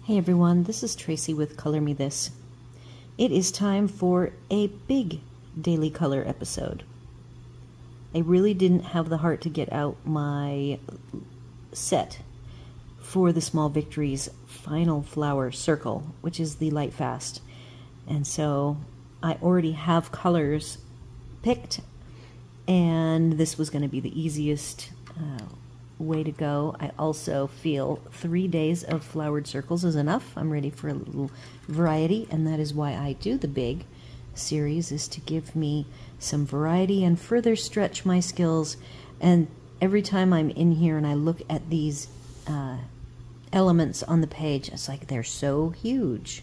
Hey everyone, this is Tracy with Color Me This. It is time for a big daily color episode. I really didn't have the heart to get out my set for the Small Victories Final Flower Circle, which is the Light Fast. And so I already have colors picked, and this was going to be the easiest way to go. I also feel 3 days of flowered circles is enough. I'm ready for a little variety, and that is why I do the big series, is to give me some variety and further stretch my skills. And every time I'm in here and I look at these elements on the page, it's like they're so huge.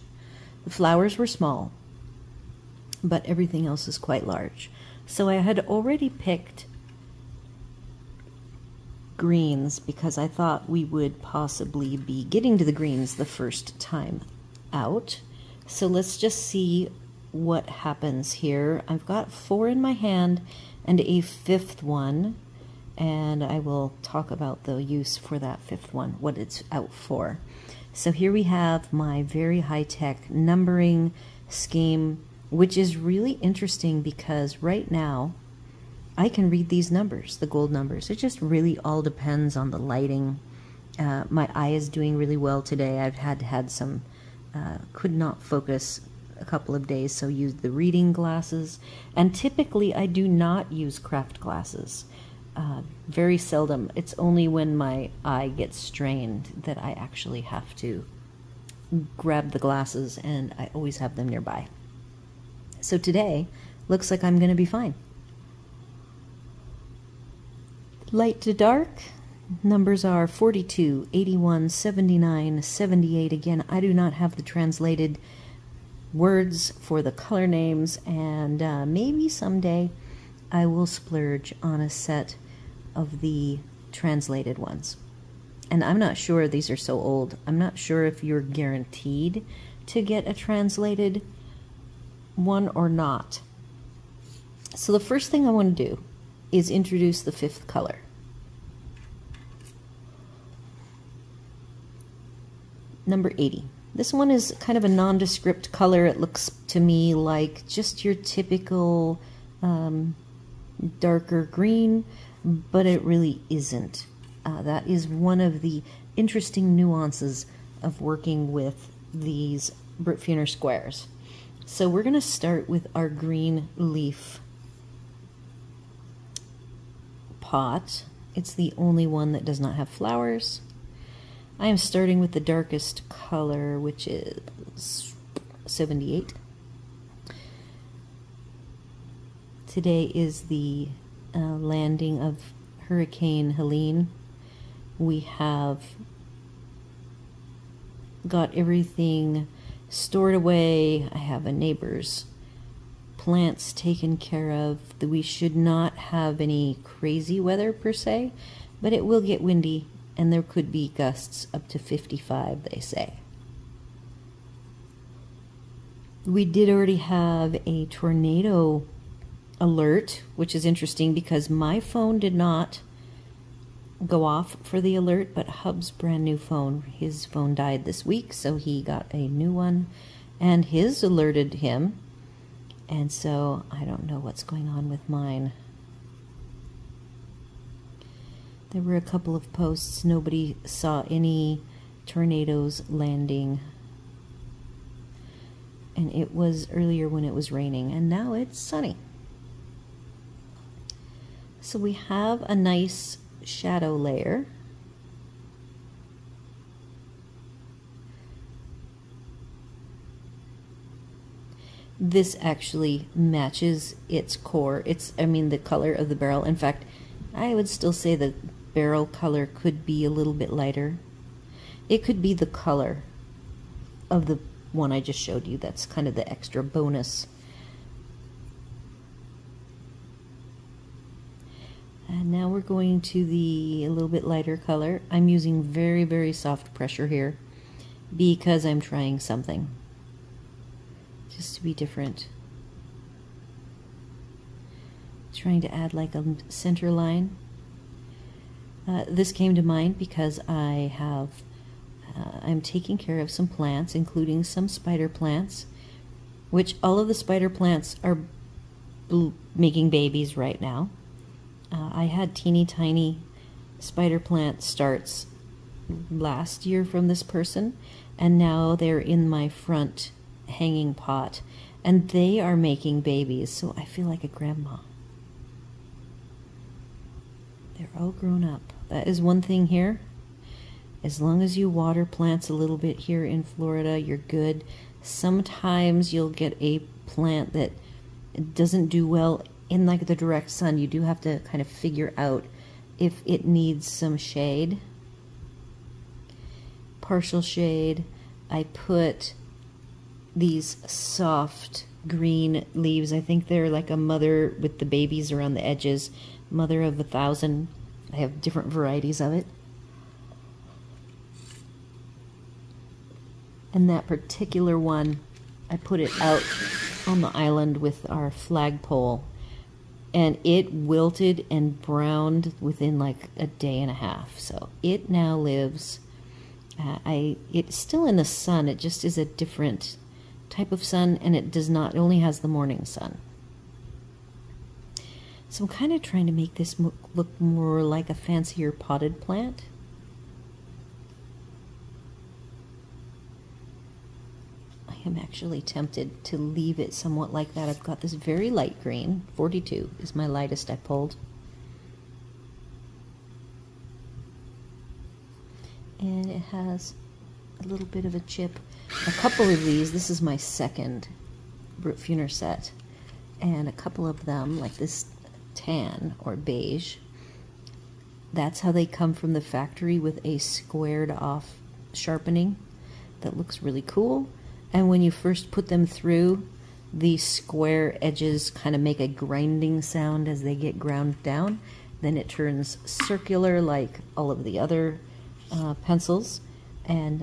The flowers were small, but everything else is quite large. So I had already picked greens because I thought we would possibly be getting to the greens the first time out. So let's just see what happens here. I've got 4 in my hand and a 5th one, and I will talk about the use for that 5th one, what it's out for. So here we have my very high-tech numbering scheme, which is really interesting because right now I can read these numbers, the gold numbers. It just really all depends on the lighting. My eye is doing really well today. I've had some, could not focus a couple of days, so used the reading glasses. And typically I do not use craft glasses. Very seldom. It's only when my eye gets strained that I actually have to grab the glasses, and I always have them nearby. So today looks like I'm going to be fine. Light to dark, numbers are 42, 81, 79, 78. Again, I do not have the translated words for the color names, and maybe someday I will splurge on a set of the translated ones. And I'm not sure, these are so old, I'm not sure if you're guaranteed to get a translated one or not. So the first thing I want to do is introduce the 5th color. Number 80. This one is kind of a nondescript color. It looks to me like just your typical darker green, but it really isn't. That is one of the interesting nuances of working with these Brutfuner squares. So we're going to start with our green leaf pot. It's the only one that does not have flowers. I am starting with the darkest color, which is 78. Today is the landing of Hurricane Helene. We have got everything stored away. I have a neighbor's plants taken care of. We should not have any crazy weather per se, but it will get windy, and there could be gusts up to 55, they say. We did already have a tornado alert, which is interesting because my phone did not go off for the alert, but Hub's brand new phone, his phone died this week, so he got a new one, and his alerted him, and so I don't know what's going on with mine. There were a couple of posts, nobody saw any tornadoes landing, and it was earlier when it was raining, and now it's sunny. So we have a nice shadow layer. This actually matches its core. I mean, the color of the barrel. In fact, I would still say the barrel color could be a little bit lighter. It could be the color of the one I just showed you. That's kind of the extra bonus. And now we're going to a little bit lighter color. I'm using very, very soft pressure here because I'm trying something just to be different. Trying to add like a center line. This came to mind because I have I'm taking care of some plants, including some spider plants, which all of the spider plants are making babies right now. I had teeny tiny spider plant starts last year from this person, and now they're in my front hanging pot, and they are making babies, so I feel like a grandma. They're all grown up. That is one thing here. As long as you water plants a little bit here in Florida, you're good. Sometimes you'll get a plant that doesn't do well in like the direct sun. You do have to kind of figure out if it needs some shade. Partial shade. I put these soft green leaves. I think they're like a mother with the babies around the edges. Mother of 1,000. I have different varieties of it. And that particular one, I put it out on the island with our flagpole, and it wilted and browned within like a day and a half. So it now lives, it's still in the sun, it just is a different type of sun, and it only has the morning sun. So I'm kind of trying to make this look more like a fancier potted plant. I'm actually tempted to leave it somewhat like that. I've got this very light green, 42 is my lightest I pulled. And it has a little bit of a chip. A couple of these, this is my second Brutfuner set, and a couple of them, like this tan or beige, that's how they come from the factory, with a squared off sharpening that looks really cool. And when you first put them through, the square edges kind of make a grinding sound as they get ground down. Then it turns circular like all of the other pencils, and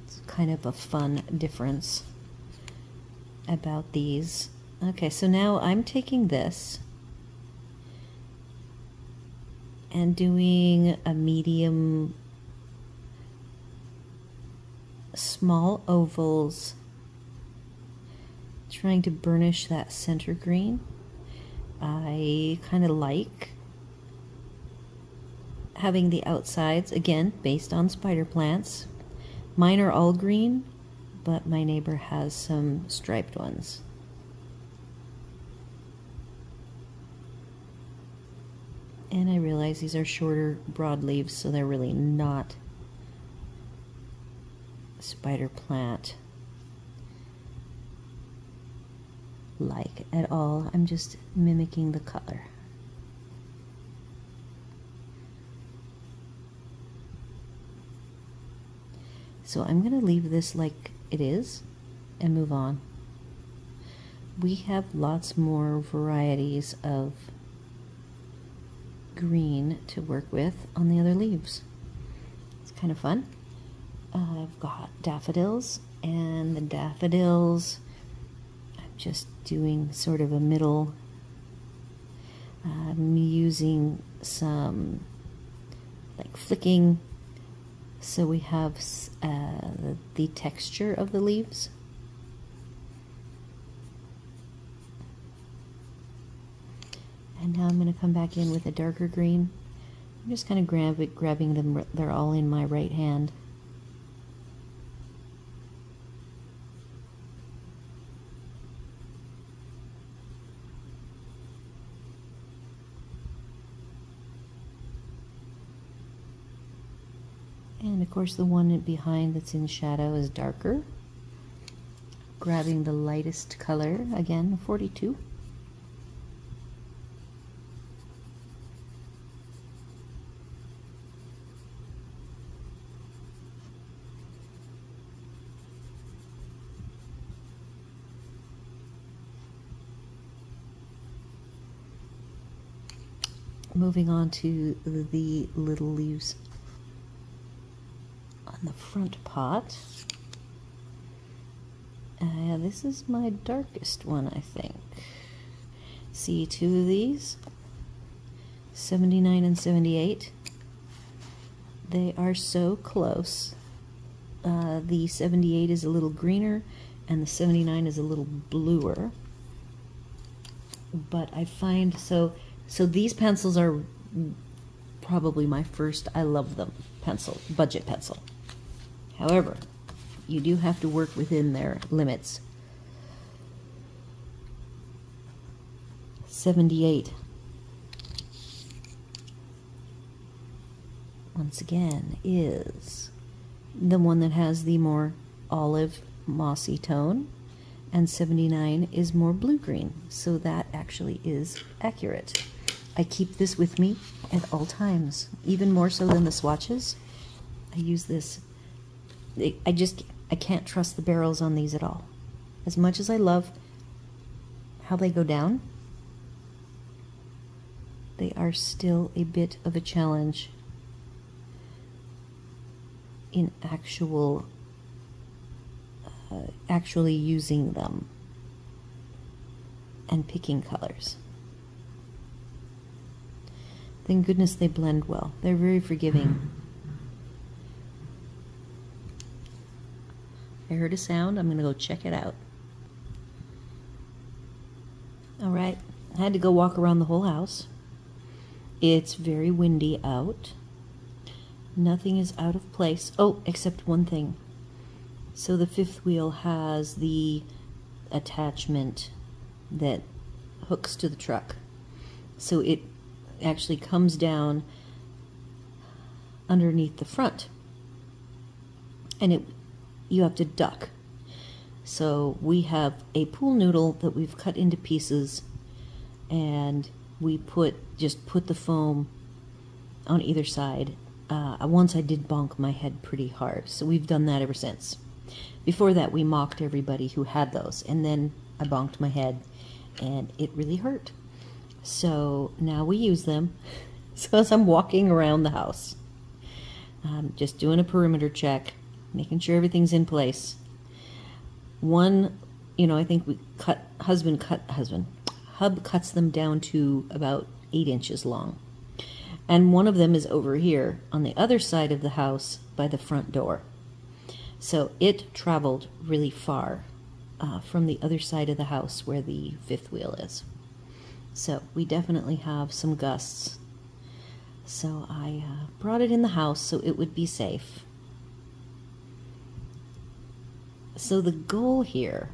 it's kind of a fun difference about these. Okay, so now I'm taking this and doing a medium, small ovals, trying to burnish that center green. I kind of like having the outsides, again, based on spider plants. Mine are all green, but my neighbor has some striped ones. And I realize these are shorter broadleaves, so they're really not spider plant like at all. I'm just mimicking the color. So I'm going to leave this like it is and move on. We have lots more varieties of green to work with on the other leaves. It's kind of fun. I've got daffodils, and the daffodils, I'm just doing sort of a middle. I'm using some like flicking, so we have the texture of the leaves. And now I'm going to come back in with a darker green. I'm just kind of grabbing them, they're all in my right hand. And of course the one behind that's in shadow is darker. Grabbing the lightest color, again 42. Moving on to the little leaves on the front pot. This is my darkest one, I think. See two of these, 79 and 78. They are so close. The 78 is a little greener, and the 79 is a little bluer. But I find, so these pencils are probably my first, I love them, pencil, budget pencil. However, you do have to work within their limits. 78. Once again, is the one that has the more olive mossy tone, and 79 is more blue-green, so that actually is accurate. I keep this with me at all times, even more so than the swatches. I use this. I can't trust the barrels on these at all. As much as I love how they go down, they are still a bit of a challenge in actually using them and picking colors. Thank goodness they blend well. They're very forgiving. I heard a sound. I'm going to go check it out. All right. I had to go walk around the whole house. It's very windy out. Nothing is out of place. Oh, except one thing. So the fifth wheel has the attachment that hooks to the truck. So it actually comes down underneath the front. And you have to duck. So we have a pool noodle that we've cut into pieces, and we just put the foam on either side. Once I did bonk my head pretty hard, so we've done that ever since. Before that, we mocked everybody who had those, and then I bonked my head, and it really hurt. So now we use them. So as I'm walking around the house, just doing a perimeter check, making sure everything's in place. I think Hub cuts them down to about 8 inches long. And one of them is over here on the other side of the house by the front door. So it traveled really far from the other side of the house where the fifth wheel is. So we definitely have some gusts. So I brought it in the house so it would be safe. So the goal here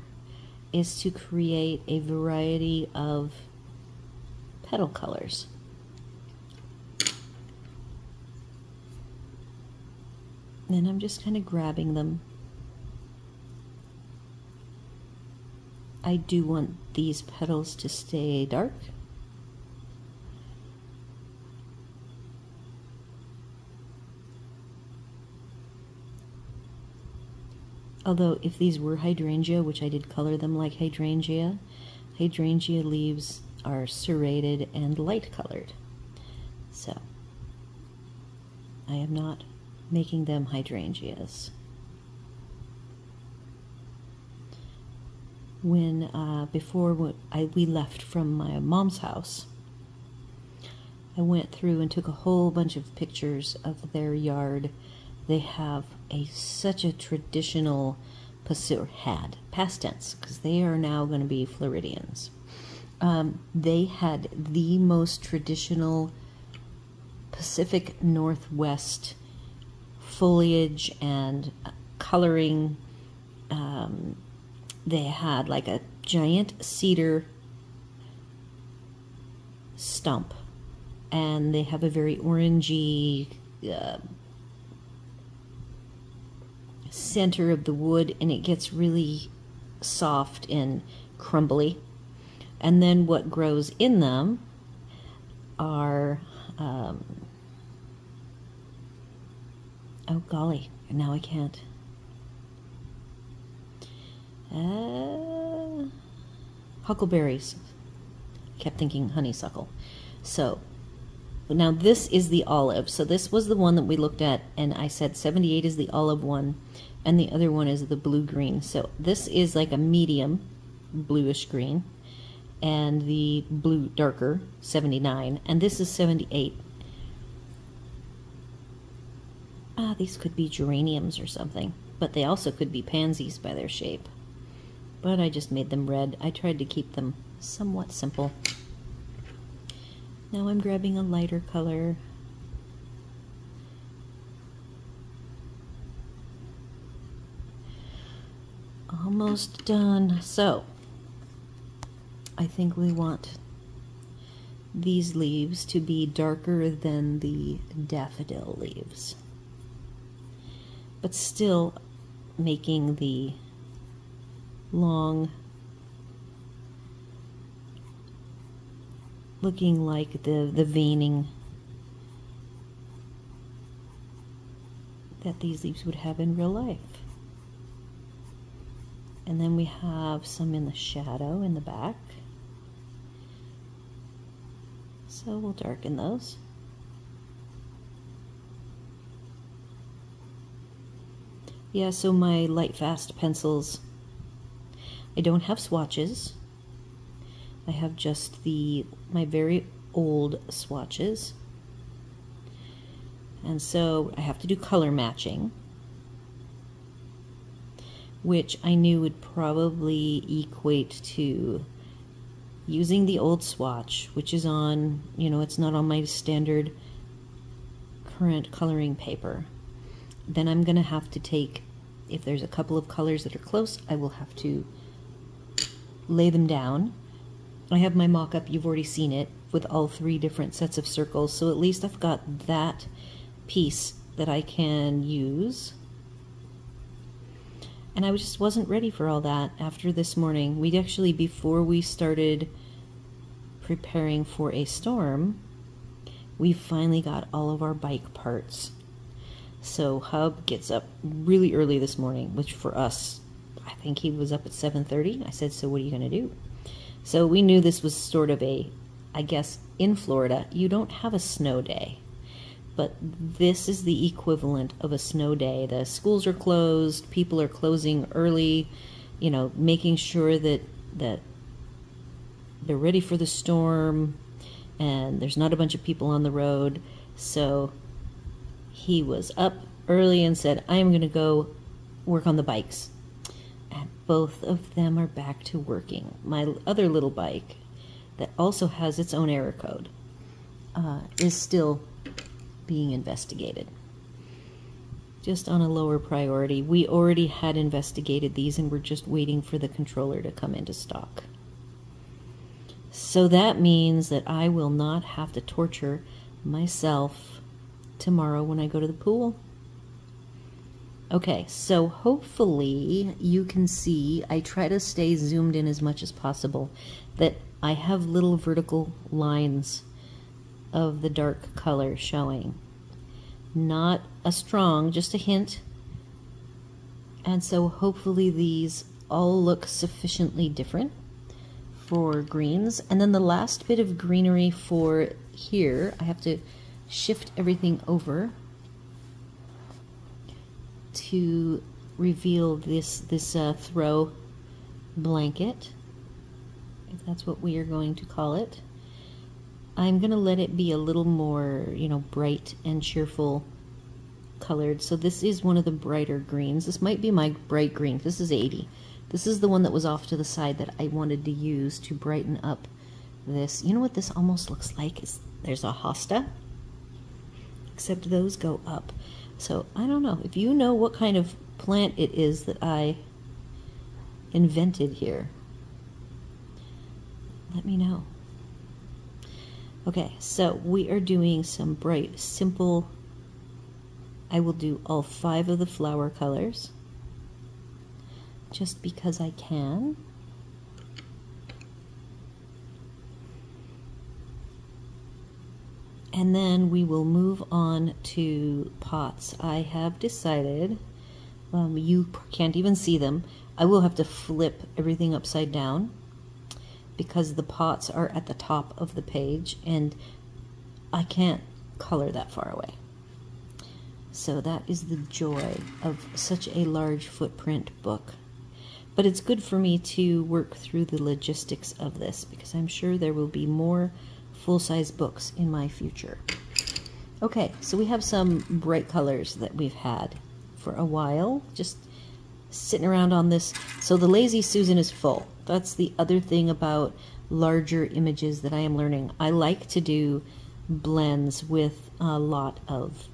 is to create a variety of petal colors. And I'm just kind of grabbing them. I do want these petals to stay dark. Although if these were hydrangea, which I did color them like hydrangea leaves are serrated and light colored. So I am not making them hydrangeas. Before we left from my mom's house, I went through and took a whole bunch of pictures of their yard. They have such a traditional past tense, because they are now going to be Floridians. They had the most traditional Pacific Northwest foliage and coloring. They had like a giant cedar stump, and they have a very orangey center of the wood, and it gets really soft and crumbly. And then what grows in them are oh golly, now I can't. Huckleberries. Kept thinking honeysuckle. So now this is the olive. So this was the one that we looked at, and I said 78 is the olive one, and the other one is the blue-green. So this is like a medium bluish green, and the blue darker 79, and this is 78. These could be geraniums or something. but they also could be pansies by their shape. But I just made them red. I tried to keep them somewhat simple. Now I'm grabbing a lighter color. Almost done. So I think we want these leaves to be darker than the daffodil leaves, but still making the long, looking like the veining that these leaves would have in real life. And then we have some in the shadow in the back. So we'll darken those. Yeah, so my light fast pencils, I don't have swatches. I have just my very old swatches. And so I have to do color matching, which I knew would probably equate to using the old swatch, which is on, it's not on my standard current coloring paper. Then I'm going to have to take, if there's a couple of colors that are close, I will have to lay them down. I have my mock-up, you've already seen it, with all 3 different sets of circles, so at least I've got that piece that I can use. And I just wasn't ready for all that after this morning. We'd actually, before we started preparing for a storm, we finally got all of our bike parts. So Hub gets up really early this morning, which for us, I think he was up at 7:30. I said, so what are you going to do? So we knew this was sort of I guess in Florida, you don't have a snow day. But this is the equivalent of a snow day. The schools are closed, people are closing early, making sure that they're ready for the storm and there's not a bunch of people on the road. So he was up early and said, I am going to go work on the bikes. And both of them are back to working. My other little bike that also has its own error code is still being investigated, just on a lower priority. We already had investigated these and we're just waiting for the controller to come into stock. So that means that I will not have to torture myself tomorrow when I go to the pool. Okay, so hopefully you can see, I try to stay zoomed in as much as possible, that I have little vertical lines of the dark color showing. Not a strong, just a hint. And so hopefully these all look sufficiently different for greens. And then the last bit of greenery for here, I have to shift everything over to reveal this throw blanket, if that's what we are going to call it. I'm going to let it be a little more, bright and cheerful colored. So this is one of the brighter greens. This might be my bright green. This is 80. This is the one that was off to the side that I wanted to use to brighten up this. You know what this almost looks like? There's a hosta, except those go up. So I don't know. If you know what kind of plant it is that I invented here, let me know. Okay, so we are doing some bright, simple, I will do all 5 of the flower colors, just because I can. And then we will move on to pots. I have decided, you can't even see them, I will have to flip everything upside down, because the pots are at the top of the page and I can't color that far away. So that is the joy of such a large footprint book. But it's good for me to work through the logistics of this, because I'm sure there will be more full-size books in my future. Okay, so we have some bright colors that we've had for a while, just sitting around on this. So the Lazy Susan is full. That's the other thing about larger images that I am learning. I like to do blends with a lot of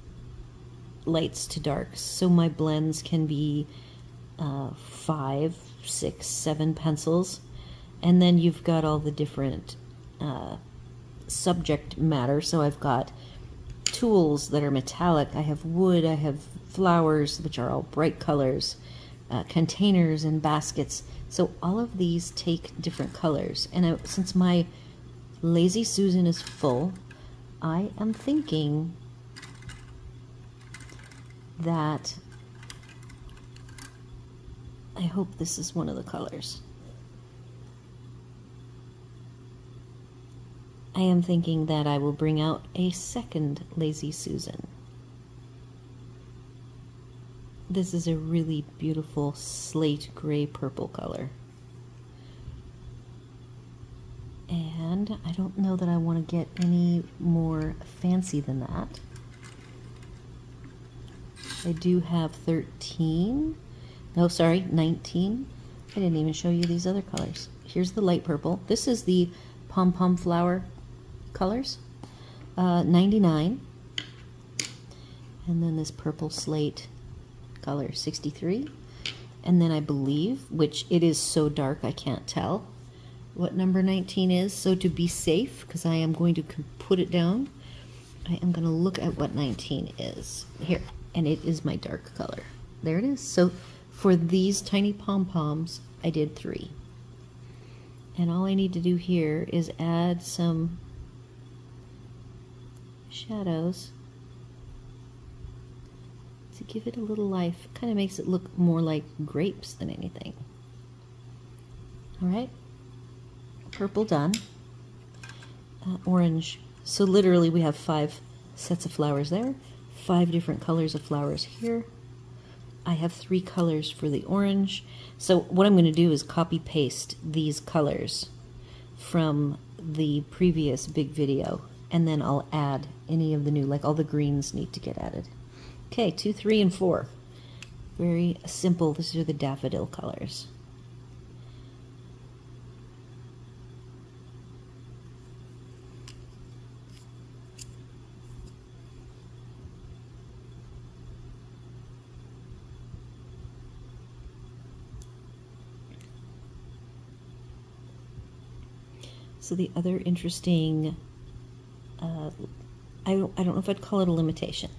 lights to darks. So my blends can be 5, 6, 7 pencils. And then you've got all the different subject matter. So I've got tools that are metallic. I have wood. I have flowers, which are all bright colors. Containers and baskets. So all of these take different colors. And since my Lazy Susan is full, I am thinking that I hope this is one of the colors. I am thinking that I will bring out a second Lazy Susan. This is a really beautiful slate gray purple color. And I don't know that I want to get any more fancy than that. I do have 13. No, sorry, 19. I didn't even show you these other colors. Here's the light purple. This is the pom-pom flower colors. 99. And then this purple slate color, 63. And then I believe, which it is so dark I can't tell what number 19 is. So to be safe, because I am going to put it down, I am going to look at what 19 is. Here. And it is my dark color. There it is. So for these tiny pom-poms, I did 3. And all I need to do here is add some shadows to give it a little life. Kind of makes it look more like grapes than anything. All right. Purple done. Orange. So literally we have 5 sets of flowers there. 5 different colors of flowers here. I have 3 colors for the orange. So what I'm going to do is copy paste these colors from the previous big video, and then I'll add any of the new, like all the greens need to get added. Okay, 2, 3, and 4. Very simple. These are the daffodil colors. So the other interesting, I don't know if I'd call it a limitation.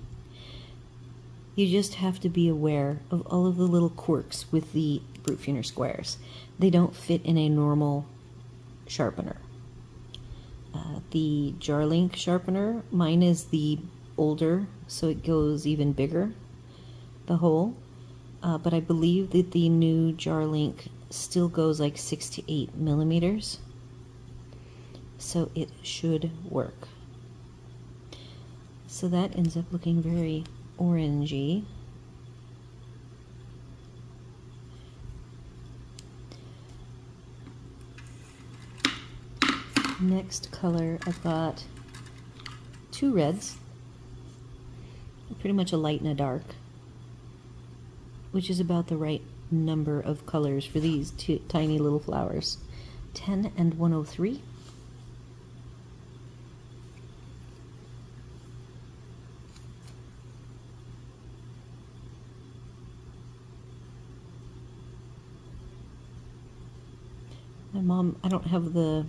You just have to be aware of all of the little quirks with the Brutfuner squares. They don't fit in a normal sharpener. The Jarlink sharpener, mine is the older, so it goes even bigger, the hole. But I believe that the new Jarlink still goes like 6 to 8 millimeters. So it should work. So that ends up looking very orangey. Next color, I've got 2 reds, pretty much a light and a dark, which is about the right number of colors for these 2 tiny little flowers. 10 and 103. My mom, I don't have the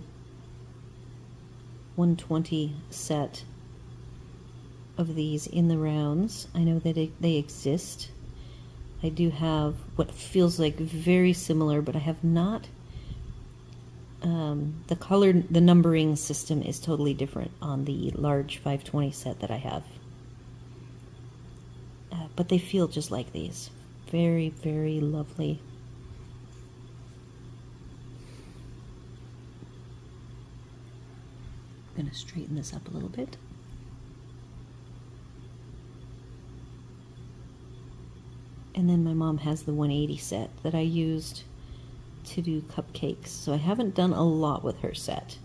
120 set of these in the rounds. I know that they exist. I do have what feels like very similar, but I have not. The color, the numbering system is totally different on the large 520 set that I have. But they feel just like these. Very, very lovely. I'm going to straighten this up a little bit. And then my mom has the 180 set that I used to do cupcakes. So I haven't done a lot with her set.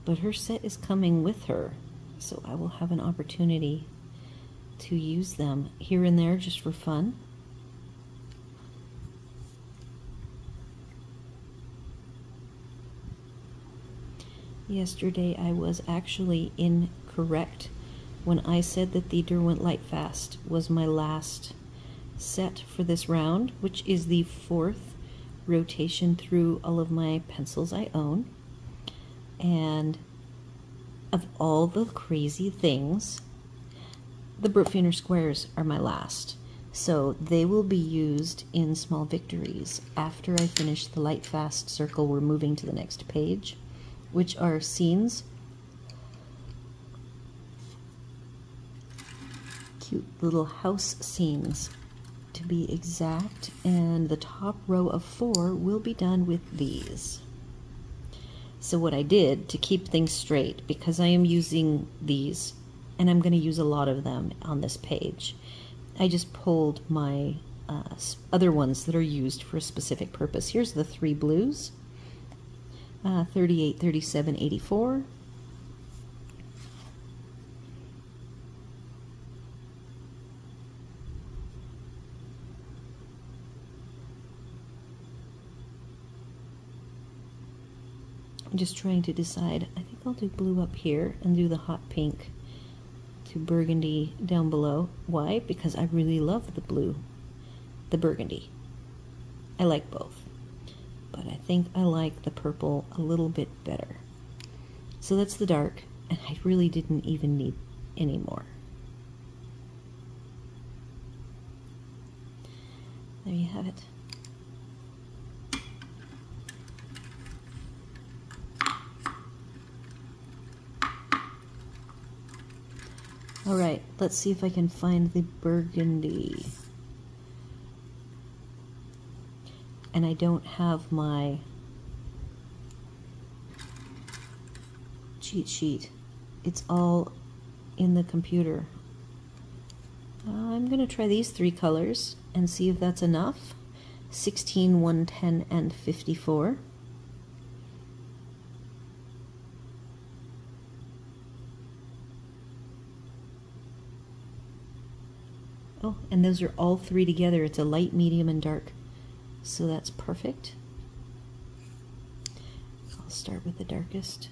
But her set is coming with her. So I will have an opportunity to use them here and there just for fun. Yesterday I was actually incorrect when I said that the Derwent Lightfast was my last set for this round, which is the 4th rotation through all of my pencils I own. And of all the crazy things, the Brutfuner squares are my last. So they will be used in Small Victories after I finish the Lightfast circle. We're moving to the next page, which are scenes. Cute little house scenes, to be exact, and the top row of 4 will be done with these. So what I did to keep things straight, because I am using these, and I'm going to use a lot of them on this page, I just pulled my other ones that are used for a specific purpose. Here's the 3 blues, 38, 37, 84. I'm just trying to decide. I think I'll do blue up here and do the hot pink to burgundy down below. Why? Because I really love the blue, the burgundy. I like both, but I think I like the purple a little bit better. So that's the dark, and I really didn't even need any more. There you have it. All right, let's see if I can find the burgundy. And I don't have my cheat sheet. It's all in the computer. I'm going to try these 3 colors and see if that's enough. 16, 110, and 54. Oh, and those are all 3 together. It's a light, medium, and dark. So that's perfect. I'll start with the darkest.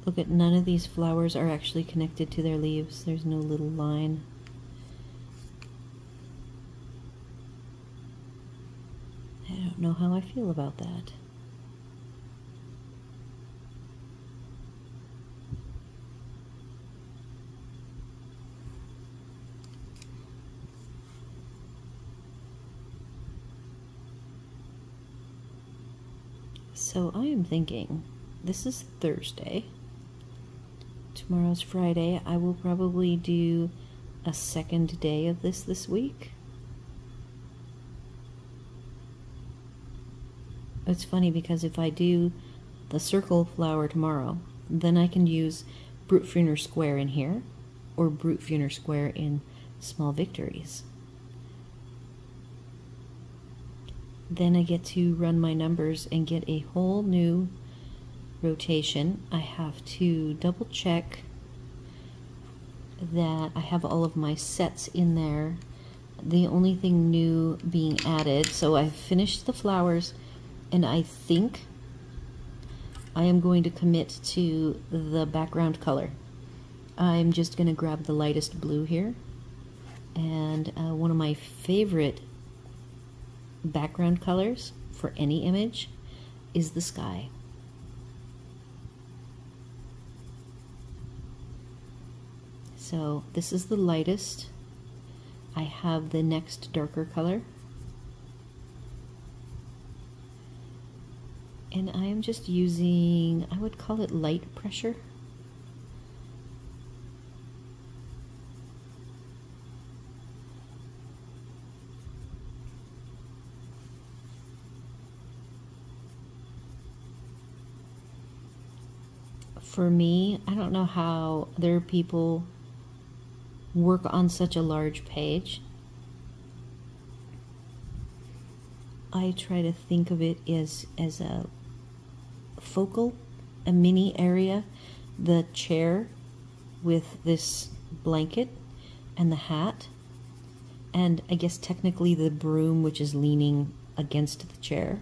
Look at, none of these flowers are actually connected to their leaves. There's no little line. I don't know how I feel about that. So I am thinking, this is Thursday, tomorrow's Friday. I will probably do a second day of this week. It's funny because if I do the circle flower tomorrow, then I can use Brutfuner square in here, or Brutfuner square in Small Victories. Then I get to run my numbers and get a whole new rotation. I have to double check that I have all of my sets in there. The only thing new being added, so I've finished the flowers, and I think I am going to commit to the background color. I'm just going to grab the lightest blue here, and one of my favorite background colors for any image is the sky. So this is the lightest. I have the next darker color, and I am just using, I would call it light pressure. For me, I don't know how other people work on such a large page. I try to think of it as a mini area, the chair with this blanket and the hat, and I guess technically the broom, which is leaning against the chair,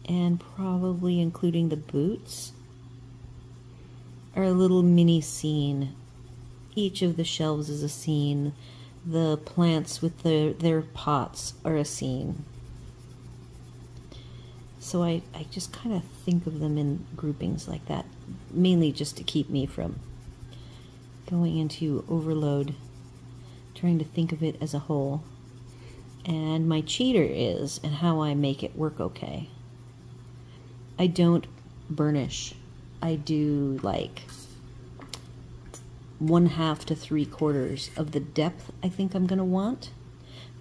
and probably including the boots, are a little mini scene. Each of the shelves is a scene. The plants with their pots are a scene. So I just kind of think of them in groupings like that, mainly just to keep me from going into overload, trying to think of it as a whole. And my cheater is, and how I make it work okay. I don't burnish. I do like 1/2 to 3/4 of the depth I think I'm going to want.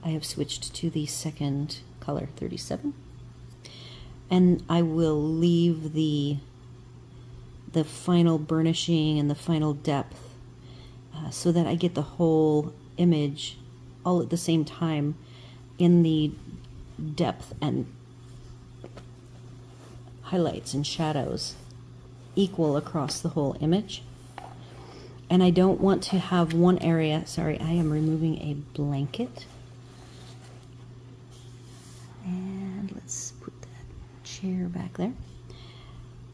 I have switched to the second color, 37. And I will leave the final burnishing and the final depth so that I get the whole image all at the same time in the depth and highlights and shadows equal across the whole image. And I don't want to have one area, sorry, I am removing a blanket. And let's put that chair back there.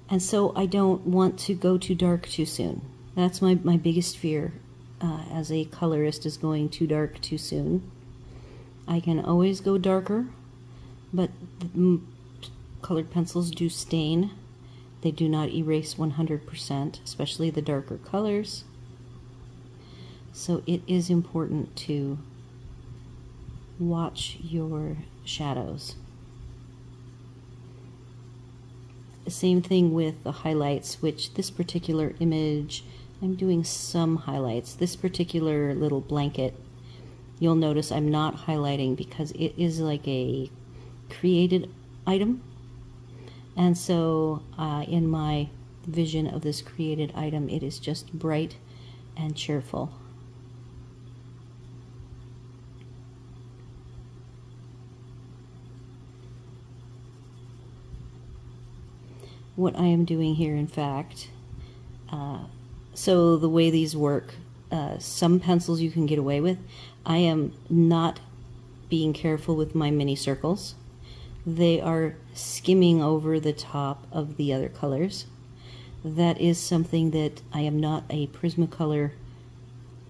And so I don't want to go too dark too soon. That's my biggest fear as a colorist, is going too dark too soon. I can always go darker, but colored pencils do stain. They do not erase 100%, especially the darker colors. So it is important to watch your shadows. The same thing with the highlights, which this particular image, I'm doing some highlights. This particular little blanket, you'll notice I'm not highlighting because it is like a created item. And so in my vision of this created item, it is just bright and cheerful. What I am doing here, in fact, so the way these work, some pencils you can get away with. I am not being careful with my mini circles. They are skimming over the top of the other colors. That is something that I am not a Prismacolor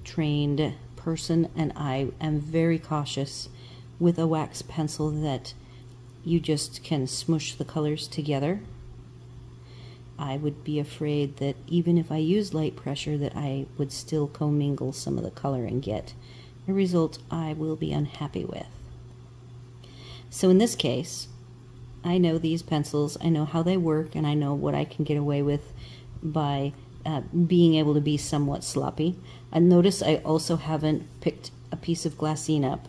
trained person, and I am very cautious with a wax pencil that you just can smush the colors together. I would be afraid that even if I use light pressure, that I would still commingle some of the color and get a result I will be unhappy with. So in this case, I know these pencils, I know how they work, and I know what I can get away with by being able to be somewhat sloppy. And notice I also haven't picked a piece of glassine up.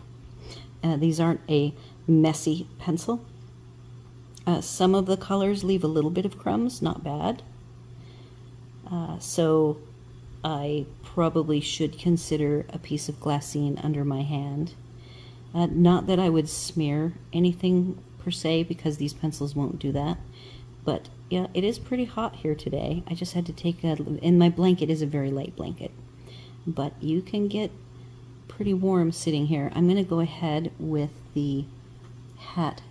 These aren't a messy pencil. Some of the colors leave a little bit of crumbs, not bad. So I probably should consider a piece of glassine under my hand. Not that I would smear anything per se, because these pencils won't do that. But yeah, it is pretty hot here today. I just had to take and my blanket is a very light blanket. But you can get pretty warm sitting here. I'm going to go ahead with the hat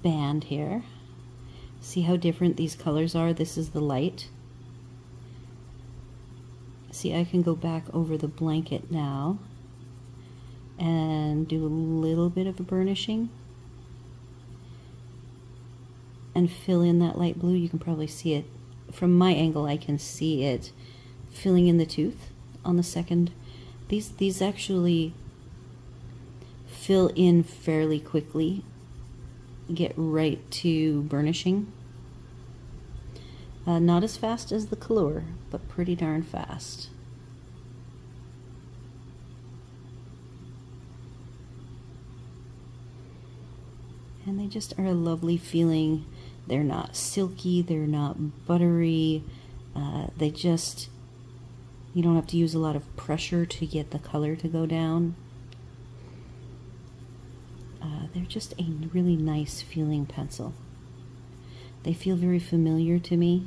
band here. See how different these colors are? This is the light. See, I can go back over the blanket now and do a little bit of a burnishing and fill in that light blue. You can probably see it from my angle. I can see it filling in the tooth on the second. These actually fill in fairly quickly. Get right to burnishing. Not as fast as the color, but pretty darn fast. And they just are a lovely feeling. They're not silky, they're not buttery. They just You don't have to use a lot of pressure to get the color to go down. They're just a really nice feeling pencil. They feel very familiar to me.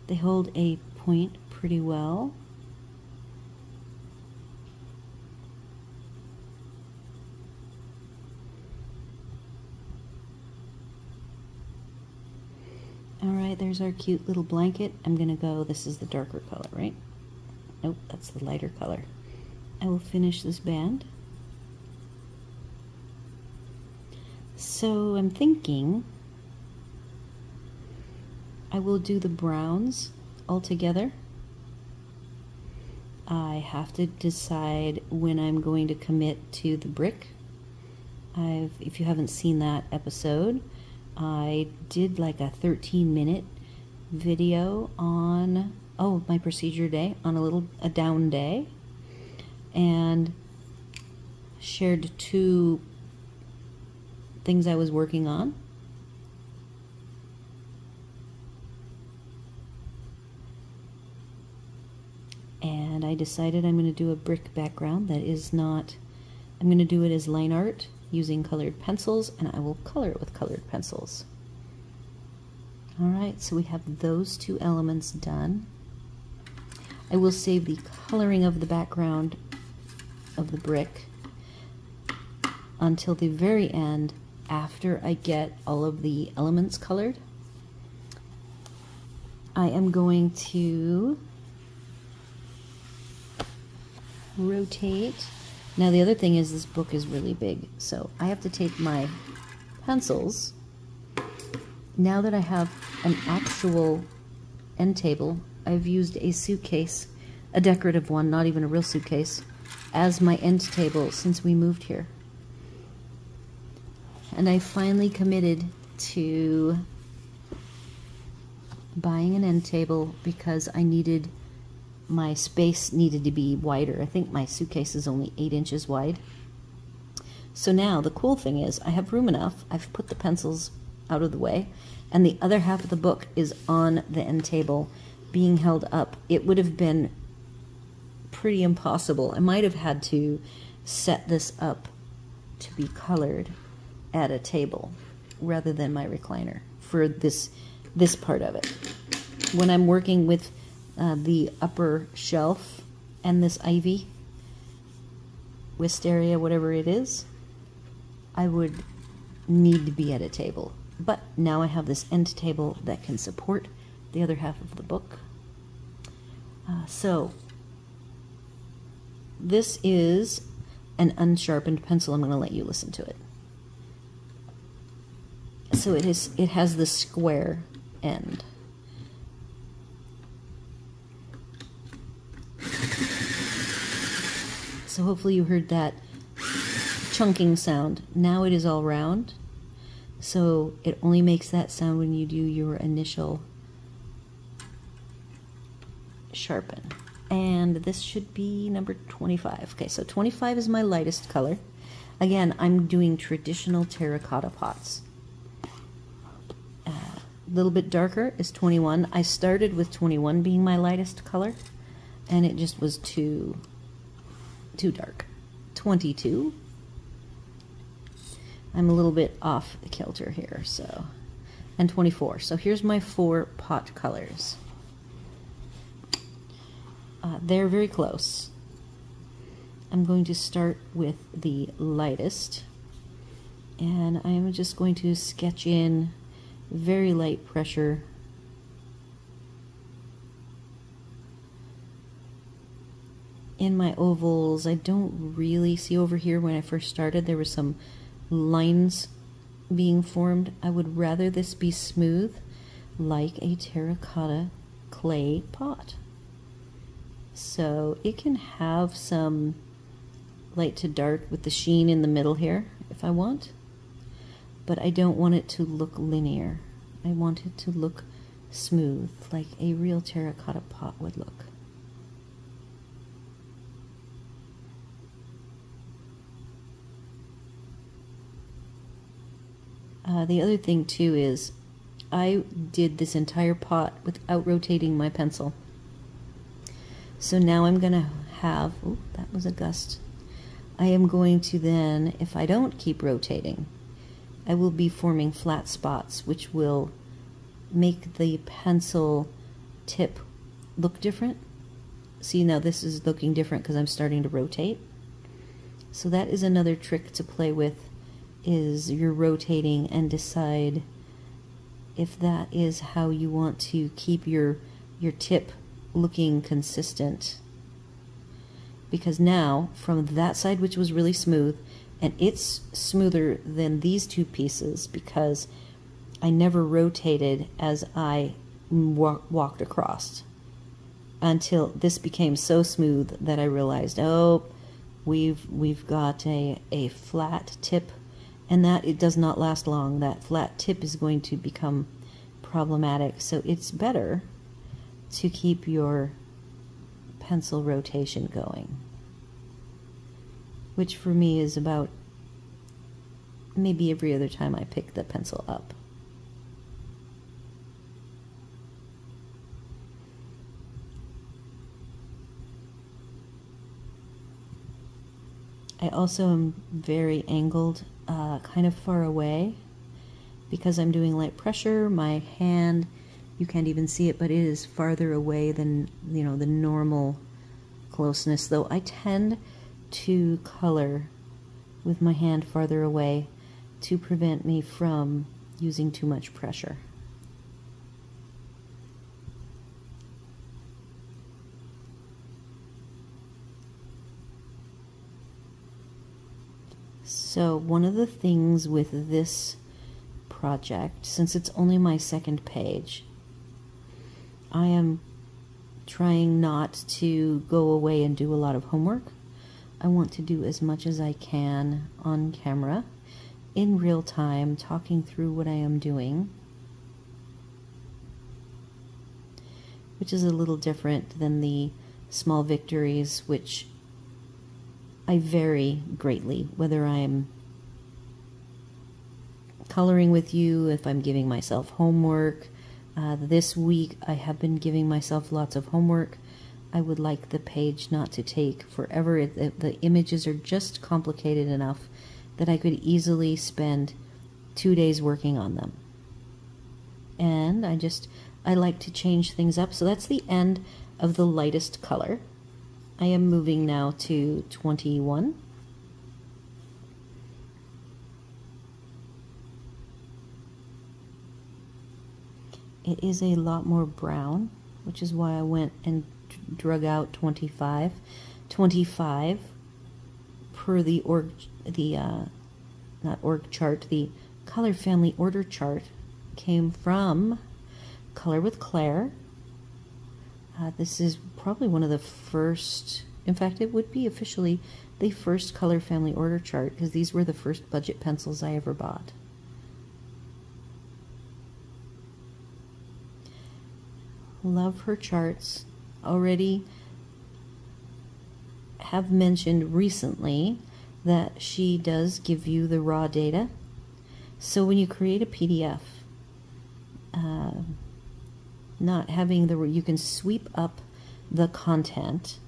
They hold a point pretty well. Alright, there's our cute little blanket. I'm gonna go, this is the darker color, right? Nope, that's the lighter color. I will finish this band. So I'm thinking I will do the browns all together. I have to decide when I'm going to commit to the brick. If you haven't seen that episode, I did like a 13-minute video on my procedure day, on a down day, and shared 2 things I was working on. And I decided I'm going to do a brick background that is not, I'm going to do it as line art using colored pencils, and I will color it with colored pencils. Alright, so we have those 2 elements done. I will save the coloring of the background of the brick until the very end, after I get all of the elements colored. I am going to rotate. Now the other thing is this book is really big, so I have to take my pencils. Now that I have an actual end table, I've used a suitcase, a decorative one, not even a real suitcase, as my end table since we moved here. And I finally committed to buying an end table because I needed, my space needed to be wider. I think my suitcase is only 8 inches wide. So now the cool thing is I have room enough. I've put the pencils out of the way, and the other half of the book is on the end table being held up. It would have been pretty impossible. I might have had to set this up to be colored at a table rather than my recliner for this part of it. When I'm working with the upper shelf and this ivy, wisteria, whatever it is, I would need to be at a table. But now I have this end table that can support the other half of the book. So this is an unsharpened pencil. I'm going to let you listen to it. So it has the square end. So hopefully you heard that chunking sound. Now it is all round, so it only makes that sound when you do your initial sharpen. And this should be number 25. Okay, so 25 is my lightest color. Again, I'm doing traditional terracotta pots. A little bit darker is 21. I started with 21 being my lightest color, and it just was too dark. 22. I'm a little bit off the kilter here, so. And 24. So here's my 4 pot colors. They're very close. I'm going to start with the lightest, and I'm just going to sketch in very light pressure in my ovals. I don't really see over here. When I first started, there were some lines being formed. I would rather this be smooth, like a terracotta clay pot. So it can have some light to dark with the sheen in the middle here if I want, but I don't want it to look linear. I want it to look smooth, like a real terracotta pot would look. The other thing too is I did this entire pot without rotating my pencil. So now I'm going to have, oh, that was a gust. I am going to then, if I don't keep rotating, I will be forming flat spots, which will make the pencil tip look different. See, now this is looking different because I'm starting to rotate. So that is another trick to play with, is you're rotating and decide if that is how you want to keep your tip looking consistent. Because now, from that side, which was really smooth, and it's smoother than these two pieces because I never rotated as I walked across, until this became so smooth that I realized, oh, we've got a flat tip, and that it does not last long. That flat tip is going to become problematic, so it's better to keep your pencil rotation going, which for me is about maybe every other time I pick the pencil up. I also am very angled, kind of far away, because I'm doing light pressure. My hand, you can't even see it, but it is farther away than, you know, the normal closeness, though I tend to color with my hand farther away to prevent me from using too much pressure. So one of the things with this project, since it's only my second page, I am trying not to go away and do a lot of homework. I want to do as much as I can on camera, in real time, talking through what I am doing, which is a little different than the small victories, which I vary greatly, whether I'm coloring with you, if I'm giving myself homework. This week I have been giving myself lots of homework. I would like the page not to take forever. The images are just complicated enough that I could easily spend 2 days working on them. And I like to change things up. So that's the end of the lightest color. I am moving now to 21. It is a lot more brown, which is why I went and drug out 25. 25 per the color family order chart came from Color with Claire. This is probably one of the first, in fact it would be officially the first color family order chart, because these were the first budget pencils I ever bought. Love her charts. Already have mentioned recently that she does give you the raw data. So when you create a PDF, not having you can sweep up the content,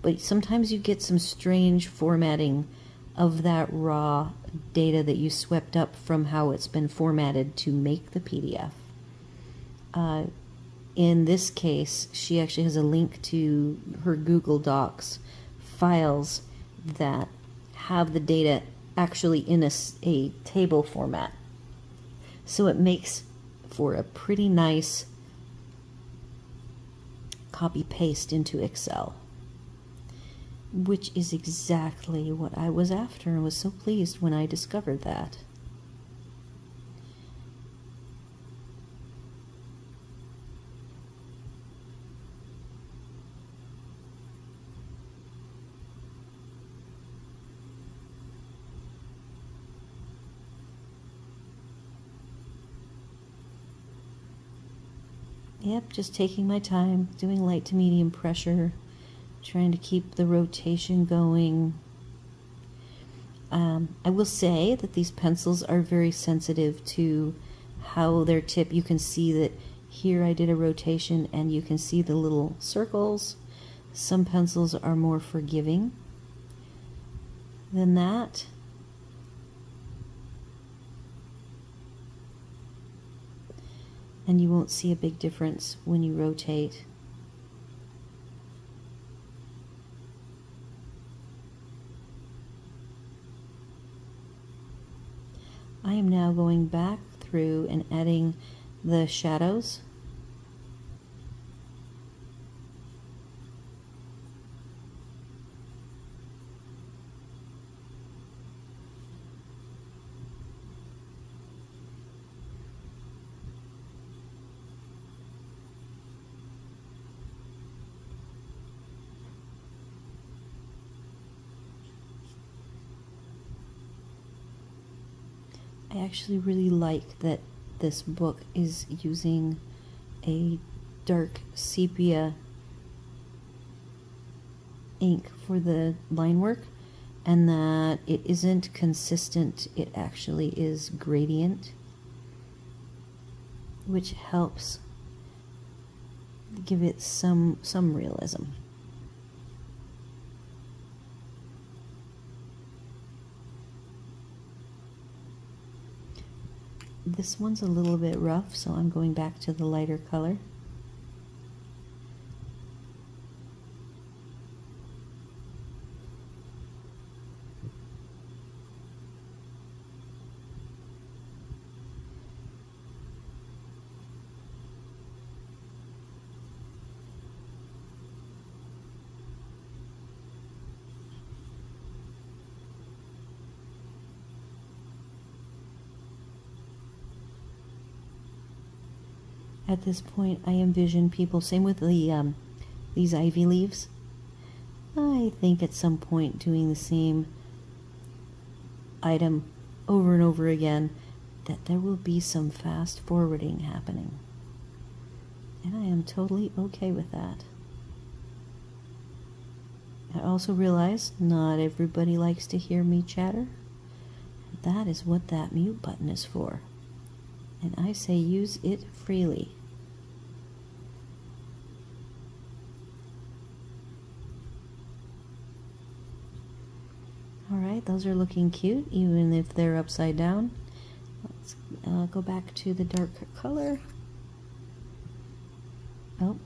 but sometimes you get some strange formatting of that raw data that you swept up from how it's been formatted to make the PDF. In this case, she actually has a link to her Google Docs files that have the data actually in a table format. So it makes for a pretty nice copy-paste into Excel, which is exactly what I was after, and was so pleased when I discovered that. Yep, just taking my time, doing light to medium pressure, trying to keep the rotation going. I will say that these pencils are very sensitive to how their tip. You can see that here I did a rotation and you can see the little circles. Some pencils are more forgiving than that. And you won't see a big difference when you rotate. I am now going back through and adding the shadows. I actually really like that this book is using a dark sepia ink for the line work, and that it isn't consistent, it actually is gradient, which helps give it some realism. This one's a little bit rough, so I'm going back to the lighter color. At this point, I envision people, same with the these ivy leaves. I think at some point doing the same item over and over again, that there will be some fast forwarding happening. And I am totally okay with that. I also realize not everybody likes to hear me chatter. That is what that mute button is for. And I say use it freely. Alright, those are looking cute, even if they're upside down. Let's go back to the dark color. Oh,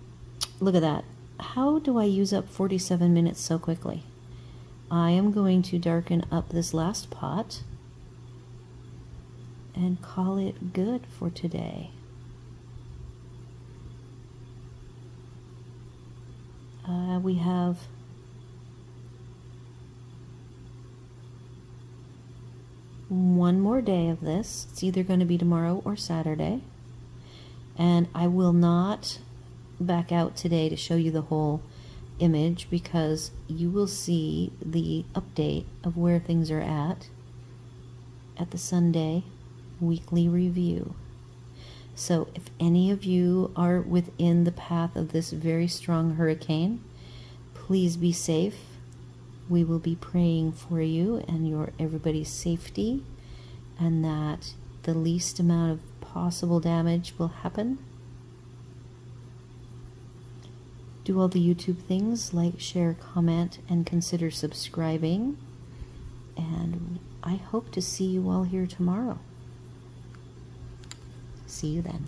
look at that. How do I use up 47 minutes so quickly? I am going to darken up this last pot and call it good for today. We have one more day of this. It's either going to be tomorrow or Saturday, and I will not back out today to show you the whole image, because you will see the update of where things are at the Sunday weekly review. So if any of you are within the path of this very strong hurricane, please be safe. We will be praying for you and everybody's safety, and that the least amount of possible damage will happen. Do all the YouTube things, like, share, comment, and consider subscribing. And I hope to see you all here tomorrow. See you then.